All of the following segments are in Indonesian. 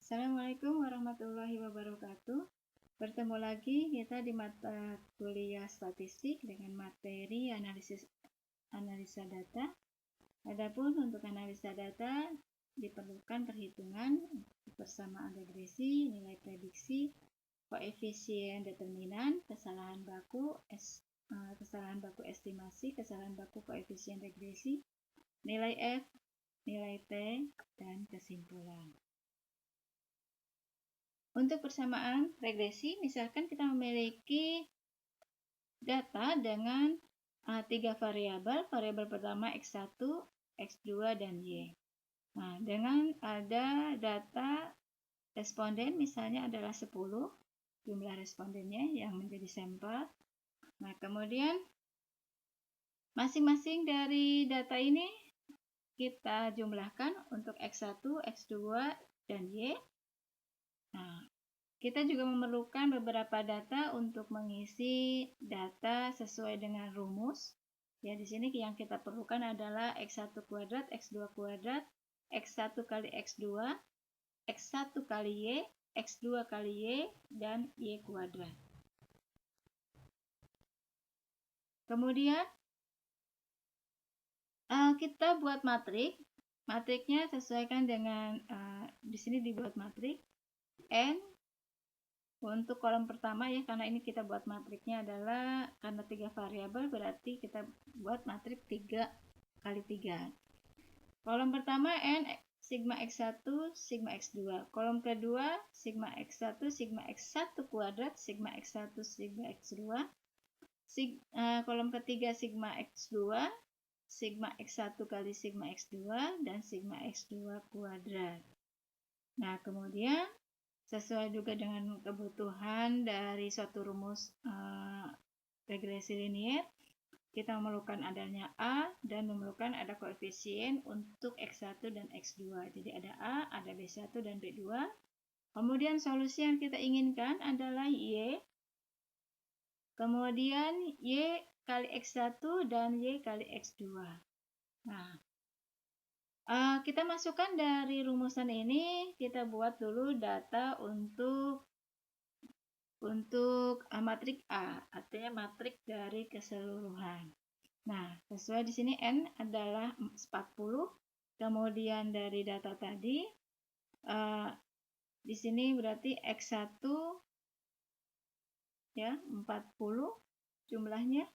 Assalamualaikum warahmatullahi wabarakatuh. Bertemu lagi kita di mata kuliah statistik dengan materi analisa data. Adapun untuk analisa data diperlukan perhitungan persamaan regresi, nilai prediksi, koefisien determinan, kesalahan baku estimasi, kesalahan baku koefisien regresi, nilai F, nilai T, dan kesimpulan. Untuk persamaan regresi, misalkan kita memiliki data dengan 3 variabel. Variabel pertama X1, X2, dan Y. Nah, dengan ada data responden misalnya adalah 10, jumlah respondennya yang menjadi sampel. Nah, kemudian masing-masing dari data ini kita jumlahkan untuk X1, X2, dan Y. Nah, kita juga memerlukan beberapa data untuk mengisi data sesuai dengan rumus. Ya, di sini yang kita perlukan adalah X1 kuadrat, X2 kuadrat, X1 kali X2, X1 kali Y, X2 kali Y, dan Y kuadrat. Kemudian, kita buat matrik. Matriknya sesuaikan dengan, di sini dibuat matrik N. Untuk kolom pertama ya, karena ini kita buat matriknya adalah karena 3 variabel, berarti kita buat matrik 3 kali 3. Kolom pertama N sigma X1, sigma X2. Kolom kedua sigma X1, sigma X1 kuadrat, sigma X1, sigma X2. Kolom ketiga sigma X2, sigma X1 kali sigma X2, dan sigma X2 kuadrat. Nah, kemudian sesuai juga dengan kebutuhan dari suatu rumus regresi linier, kita memerlukan adanya A dan memerlukan ada koefisien untuk X1 dan X2. Jadi ada A, ada B1 dan B2. Kemudian solusi yang kita inginkan adalah Y. Kemudian Y kali X1 dan Y kali X2. Nah, kita masukkan dari rumusan ini, kita buat dulu data untuk matrik A, artinya matrik dari keseluruhan. Nah, sesuai di sini N adalah 40. Kemudian dari data tadi, di sini berarti X1 ya 40 jumlahnya.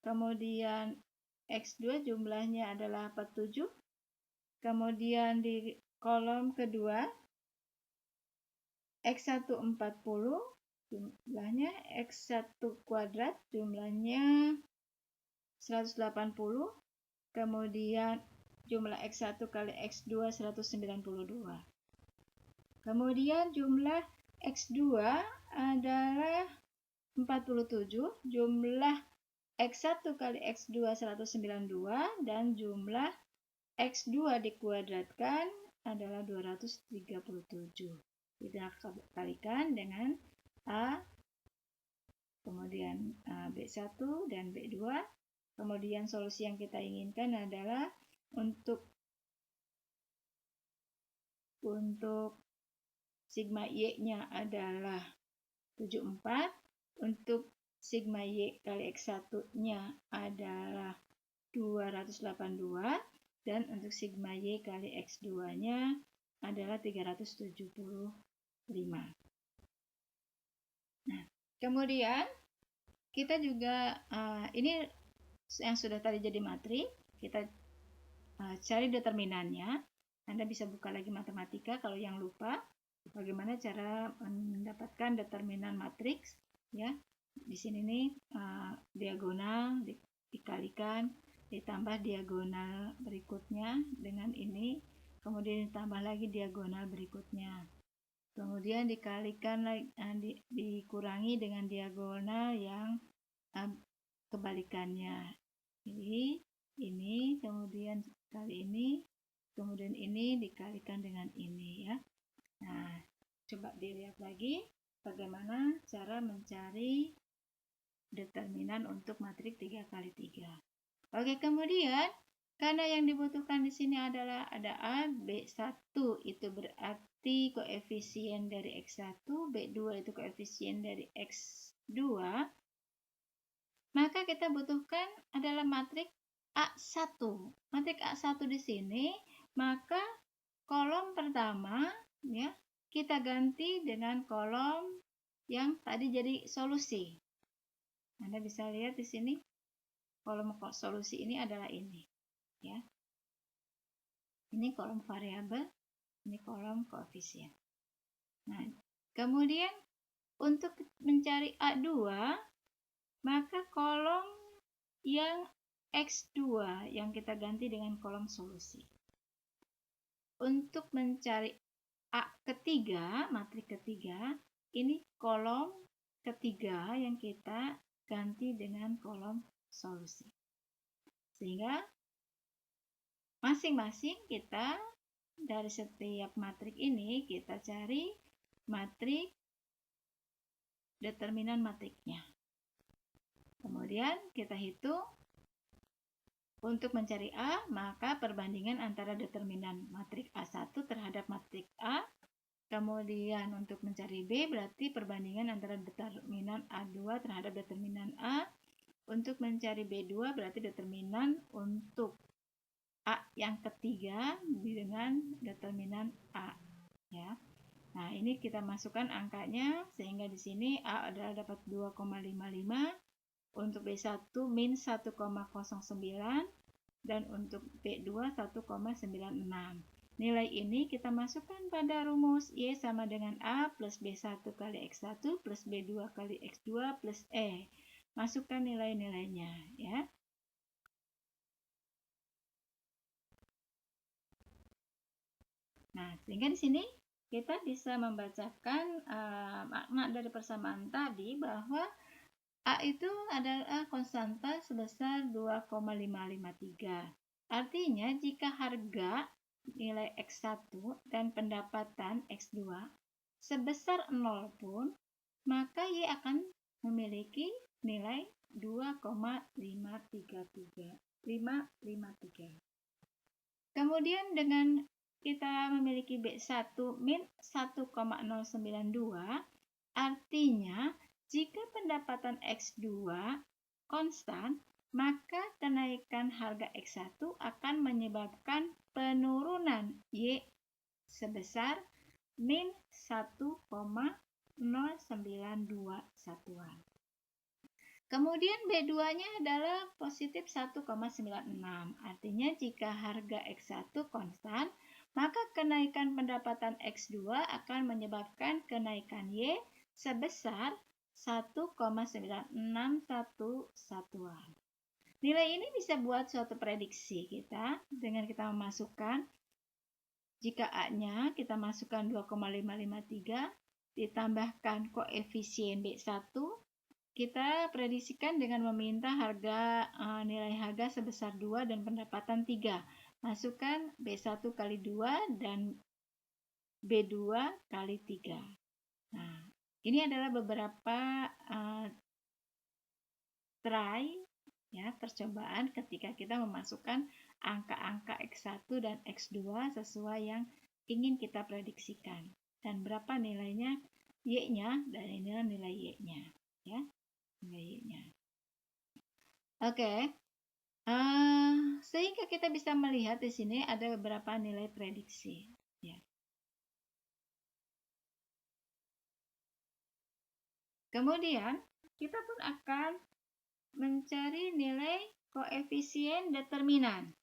Kemudian X2 jumlahnya adalah 47. Kemudian di kolom kedua X1 40 jumlahnya, X1 kuadrat jumlahnya 180, kemudian jumlah X1 kali X2 192. Kemudian jumlah X2 adalah 47, jumlah X1 kali X2 192, dan jumlah X2 dikuadratkan adalah 237. Kita kalikan dengan A, kemudian B1 dan B2. Kemudian solusi yang kita inginkan adalah untuk sigma Y-nya adalah 74, untuk sigma Y kali X1-nya adalah 282, dan untuk sigma Y kali X2-nya adalah 375. Nah, kemudian kita juga ini yang sudah tadi jadi matrik, kita cari determinannya. Anda bisa buka lagi matematika kalau yang lupa bagaimana cara mendapatkan determinan matriks ya. Di sini nih diagonal dikalikan ditambah diagonal berikutnya dengan ini, kemudian ditambah lagi diagonal berikutnya. Kemudian dikalikan lagi, dikurangi dengan diagonal yang kebalikannya. Jadi ini, kemudian kali ini, kemudian ini dikalikan dengan ini ya. Nah, coba dilihat lagi bagaimana cara mencari determinan untuk matrik 3 kali 3. Oke, kemudian Karena yang dibutuhkan di sini adalah ada A, B1, itu berarti koefisien dari X1, B2 itu koefisien dari X2, maka kita butuhkan adalah matriks A1. Matriks A1 di sini, maka kolom pertama ya kita ganti dengan kolom yang tadi jadi solusi. Anda bisa lihat di sini kolom solusi ini adalah ini ya. Ini kolom variabel, ini kolom koefisien. Nah, kemudian untuk mencari A2, maka kolom yang X2 yang kita ganti dengan kolom solusi. Untuk mencari A ketiga, matriks ketiga, ini kolom ketiga yang kita ganti dengan kolom solusi. Sehingga masing-masing kita dari setiap matriks ini kita cari matriks determinan matriksnya. Kemudian kita hitung untuk mencari A, maka perbandingan antara determinan matriks A1 terhadap matriks A. Kemudian untuk mencari B berarti perbandingan antara determinan A2 terhadap determinan A. Untuk mencari B2 berarti determinan untuk A yang ketiga dengan determinan A ya. Nah, ini kita masukkan angkanya sehingga di sini A adalah dapat 2,55, untuk B1 min 1,09 dan untuk B2 1,96. Nilai ini kita masukkan pada rumus Y sama dengan A plus B1 kali X1 plus B2 kali X2 plus E. Masukkan nilai-nilainya ya. Nah, sehingga di sini kita bisa membacakan makna dari persamaan tadi bahwa A itu adalah konstanta sebesar 2,553. Artinya jika harga nilai X1 dan pendapatan X2 sebesar 0 pun, maka Y akan memiliki nilai 2,553. Kemudian dengan kita memiliki B1 min 1,092, artinya jika pendapatan X2 konstan, maka kenaikan harga X1 akan menyebabkan penurunan Y sebesar min 1,092 satuan. Kemudian B2-nya adalah positif 1,96. Artinya jika harga X1 konstan, maka kenaikan pendapatan X2 akan menyebabkan kenaikan Y sebesar 1,961 satuan. Nilai ini bisa buat suatu prediksi kita dengan kita memasukkan, jika A-nya kita masukkan 2,553 ditambahkan koefisien B1, kita prediksikan dengan meminta harga nilai harga sebesar 2 dan pendapatan 3. Masukkan B1 kali 2 dan B2 kali 3. Nah, ini adalah beberapa percobaan ketika kita memasukkan angka-angka X1 dan X2 sesuai yang ingin kita prediksikan. Dan berapa nilainya Y-nya dan inilah nilai Y-nya ya. Nilai-nya. Oke. Sehingga kita bisa melihat di sini ada beberapa nilai prediksi. Ya. Kemudian kita pun akan mencari nilai koefisien determinan.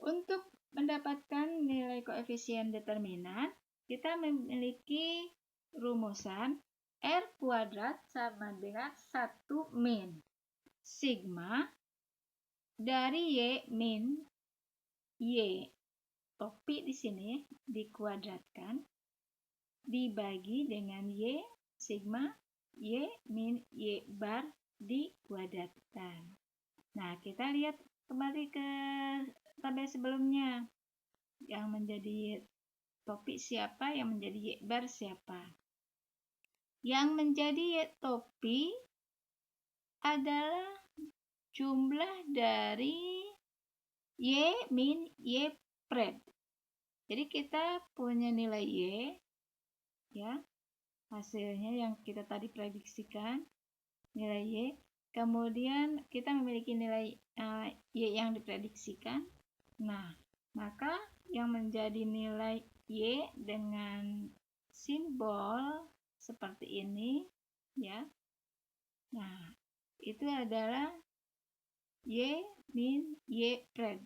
Untuk mendapatkan nilai koefisien determinan, kita memiliki rumusan R kuadrat sama dengan 1 min sigma dari Y min Y topi di sini dikuadratkan dibagi dengan Y sigma Y min Y bar dikuadratkan. Nah, kita lihat kembali ke tabel sebelumnya. Yang menjadi topi siapa, yang menjadi Y bar siapa. Yang menjadi Y topi adalah jumlah dari Y min Y pred. Jadi kita punya nilai Y, ya, hasilnya yang kita tadi prediksikan, nilai Y. Kemudian kita memiliki nilai Y yang diprediksikan. Nah, maka yang menjadi nilai Y dengan simbol seperti ini, ya. Nah, itu adalah Y min Y pred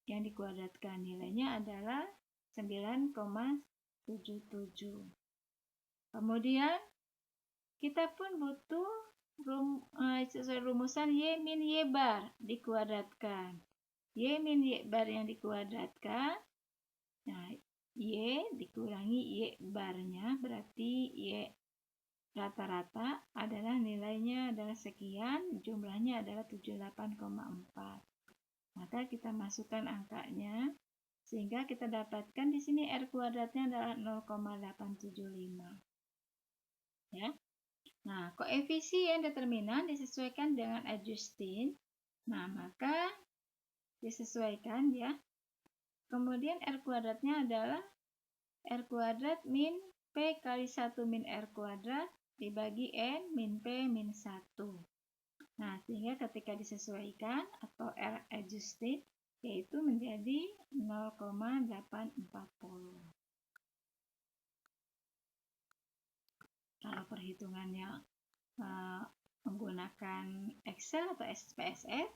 yang dikuadratkan. Nilainya adalah 9,77. Kemudian kita pun butuh sesuai rumusan Y min Y bar dikuadratkan. Y min Y bar yang dikuadratkan, nah Y dikurangi Y barnya, berarti Y rata-rata adalah nilainya adalah sekian, jumlahnya adalah 78,4. Maka kita masukkan angkanya sehingga kita dapatkan di sini R kuadratnya adalah 0,875. Ya. Nah, koefisien determinan disesuaikan dengan adjusting. Nah, maka disesuaikan ya. Kemudian R kuadratnya adalah R kuadrat min P kali 1 min R kuadrat dibagi N min P min 1. Nah, sehingga ketika disesuaikan atau R adjusted, yaitu menjadi 0,840. Kalau perhitungannya menggunakan Excel atau SPSS,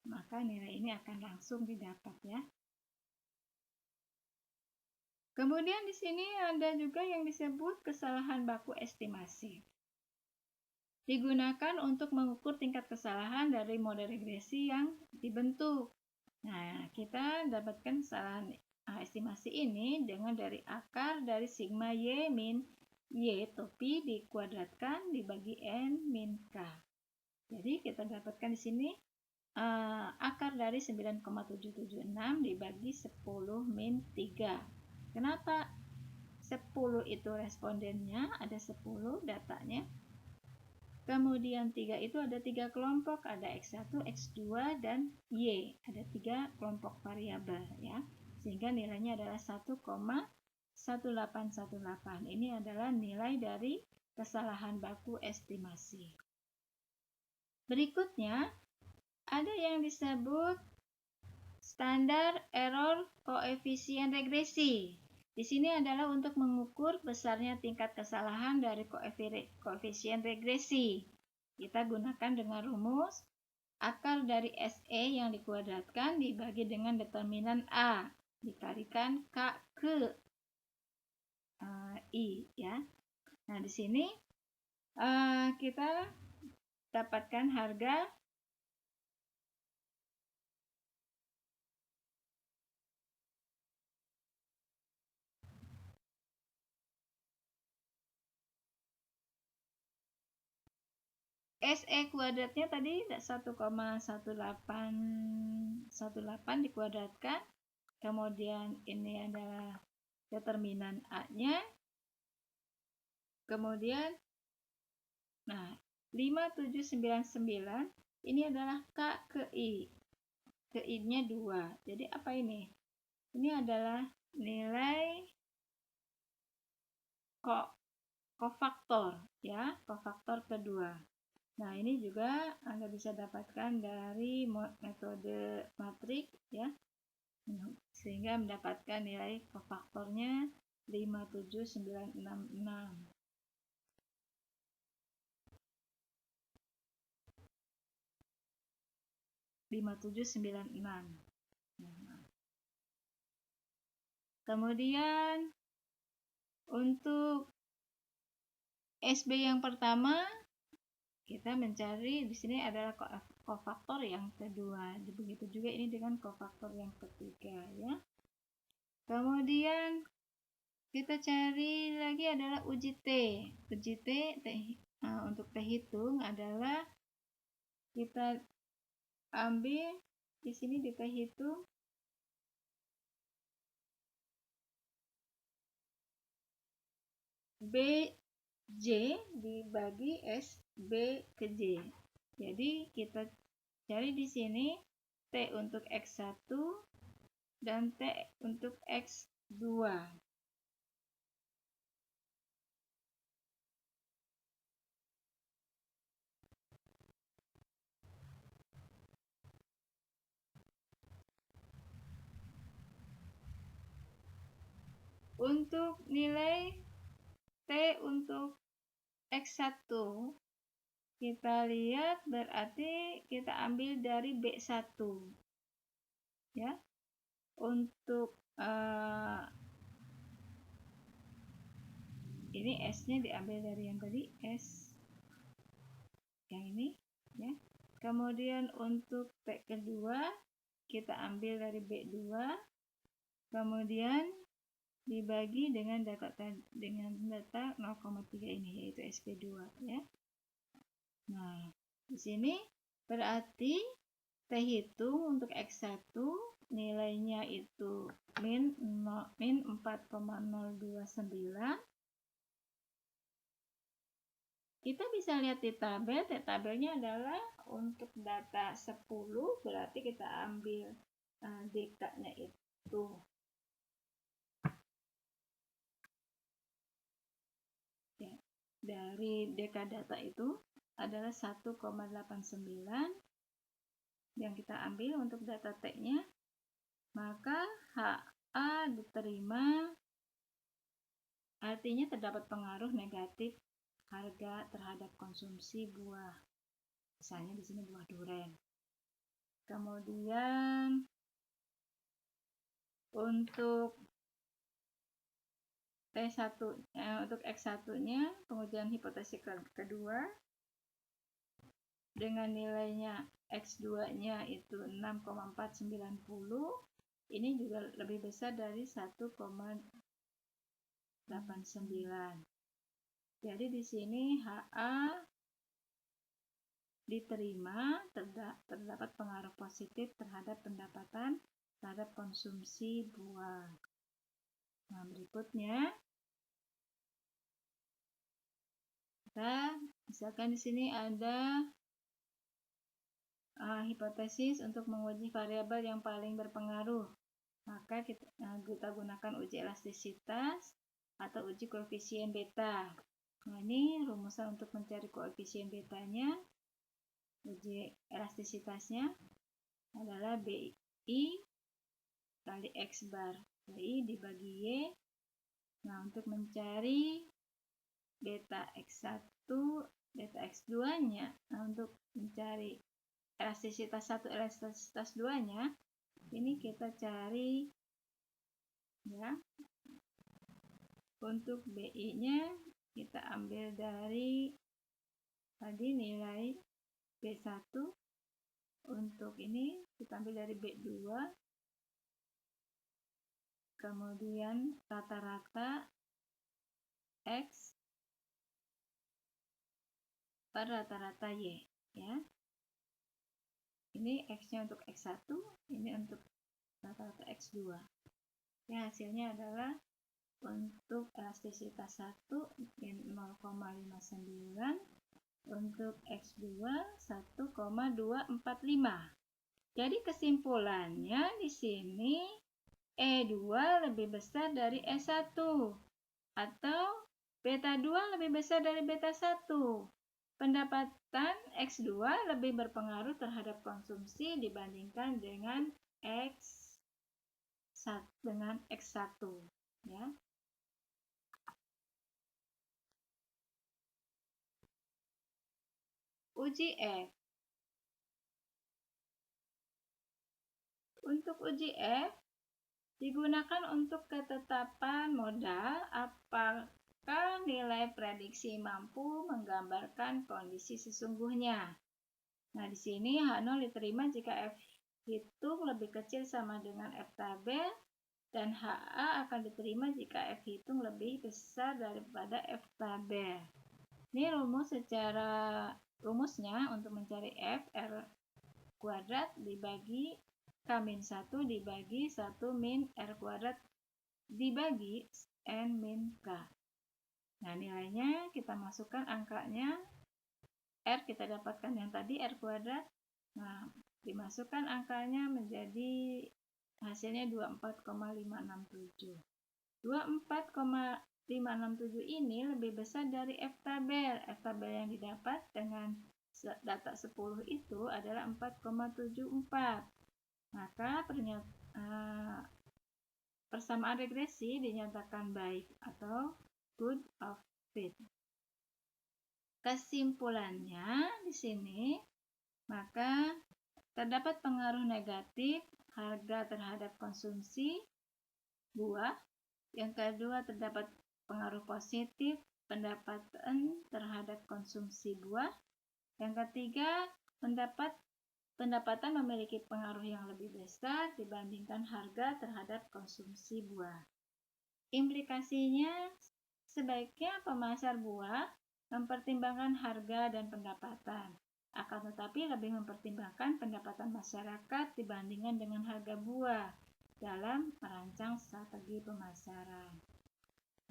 maka nilai ini akan langsung didapat ya. Kemudian di sini ada juga yang disebut kesalahan baku estimasi. Digunakan untuk mengukur tingkat kesalahan dari model regresi yang dibentuk. Nah, kita dapatkan kesalahan estimasi ini dengan dari akar dari sigma Y min Y topi dikuadratkan dibagi N min K. Jadi kita dapatkan di sini akar dari 9,776 dibagi 10 min 3. Kenapa 10 itu respondennya, ada 10 datanya. Kemudian 3 itu ada 3 kelompok, ada X1, X2, dan Y. Ada 3 kelompok variabel ya. Sehingga nilainya adalah 1,1818. Ini adalah nilai dari kesalahan baku estimasi. Berikutnya, ada yang disebut standar error koefisien regresi. Di sini adalah untuk mengukur besarnya tingkat kesalahan dari koefisien regresi. Kita gunakan dengan rumus akar dari SE yang dikuadratkan dibagi dengan determinan A dikalikan K ke I ya. Nah, di sini kita dapatkan harga SE kuadratnya tadi 1,1818 dikuadratkan. Kemudian ini adalah determinan A-nya. Kemudian nah, 5799 ini adalah K ke I. Ke I-nya 2. Jadi apa ini? Ini adalah nilai kofaktor ya, kofaktor kedua. Nah, ini juga Anda bisa dapatkan dari metode matrik ya. Sehingga mendapatkan nilai kofaktornya 57966. Kemudian untuk SB yang pertama kita mencari di sini adalah kofaktor yang kedua. Begitu juga ini dengan kofaktor yang ketiga ya. Kemudian kita cari lagi adalah uji T. Uji T untuk T hitung adalah kita ambil di sini di T hitung BJ dibagi SB ke J. Jadi kita cari di sini T untuk X1 dan T untuk X2. Untuk nilai T untuk X1, kita lihat berarti kita ambil dari B1. Ya. Untuk ini S-nya diambil dari yang tadi, S yang ini, ya. Kemudian untuk T kedua kita ambil dari B2, kemudian dibagi dengan data 0,3 ini, yaitu SP2, ya. Nah, di sini berarti T hitung untuk X1 nilainya itu min 4,029. Kita bisa lihat di tabel, tabelnya adalah untuk data 10, berarti kita ambil dekanya itu ya, dari deka data itu adalah 1,89 yang kita ambil untuk data T-nya, maka HA diterima, artinya terdapat pengaruh negatif harga terhadap konsumsi buah. Misalnya di sini buah duren. Kemudian untuk T1 untuk X1-nya, pengujian hipotesis kedua dengan nilainya X2-nya itu 6,490. Ini juga lebih besar dari 1,89. Jadi di sini HA diterima, terdapat pengaruh positif terhadap pendapatan terhadap konsumsi buah. Nah, berikutnya kita misalkan di sini ada hipotesis untuk menguji variabel yang paling berpengaruh. Maka kita gunakan uji elastisitas atau uji koefisien beta. Nah, ini rumusan untuk mencari koefisien betanya. Uji elastisitasnya adalah BI kali X bar. BI dibagi Y. Nah, untuk mencari beta X1, beta X2-nya, nah untuk mencari elastisitas 1, elastisitas 2-nya, ini kita cari ya. Untuk BI-nya kita ambil dari tadi nilai B1, untuk ini kita ambil dari B2, kemudian rata-rata X per rata-rata Y, ya. Ini X-nya untuk X1, ini untuk rata-rata X2. Ya, hasilnya adalah untuk elastisitas 1 min 0,59, untuk X2 1,245. Jadi kesimpulannya di sini E2 lebih besar dari E1 atau beta 2 lebih besar dari beta 1. Pendapatan X2 lebih berpengaruh terhadap konsumsi dibandingkan dengan X1, ya. Uji F. Untuk uji F digunakan untuk ketetapan modal apakah nilai prediksi mampu menggambarkan kondisi sesungguhnya. Nah, di sini H0 diterima jika F hitung lebih kecil sama dengan F tabel, dan HA akan diterima jika F hitung lebih besar daripada F tabel. Ini rumusnya untuk mencari F, R kuadrat dibagi K-1 dibagi 1 min R kuadrat dibagi N min K. Nah, nilainya kita masukkan angkanya, R kita dapatkan yang tadi R kuadrat. Nah, dimasukkan angkanya menjadi hasilnya 24,567. 24,567 ini lebih besar dari F-tabel. F-tabel yang didapat dengan data 10 itu adalah 4,74. Maka persamaan regresi dinyatakan baik atau good of fit. Kesimpulannya di sini, maka terdapat pengaruh negatif harga terhadap konsumsi buah. Yang kedua, terdapat pengaruh positif pendapatan terhadap konsumsi buah. Yang ketiga, pendapatan memiliki pengaruh yang lebih besar dibandingkan harga terhadap konsumsi buah. Implikasinya, sebaiknya pemasar buah mempertimbangkan harga dan pendapatan, akan tetapi lebih mempertimbangkan pendapatan masyarakat dibandingkan dengan harga buah dalam merancang strategi pemasaran.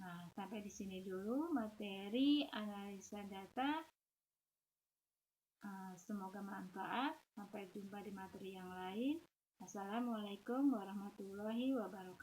Nah, sampai di sini dulu materi analisa data. Semoga bermanfaat. Sampai jumpa di materi yang lain. Assalamualaikum warahmatullahi wabarakatuh.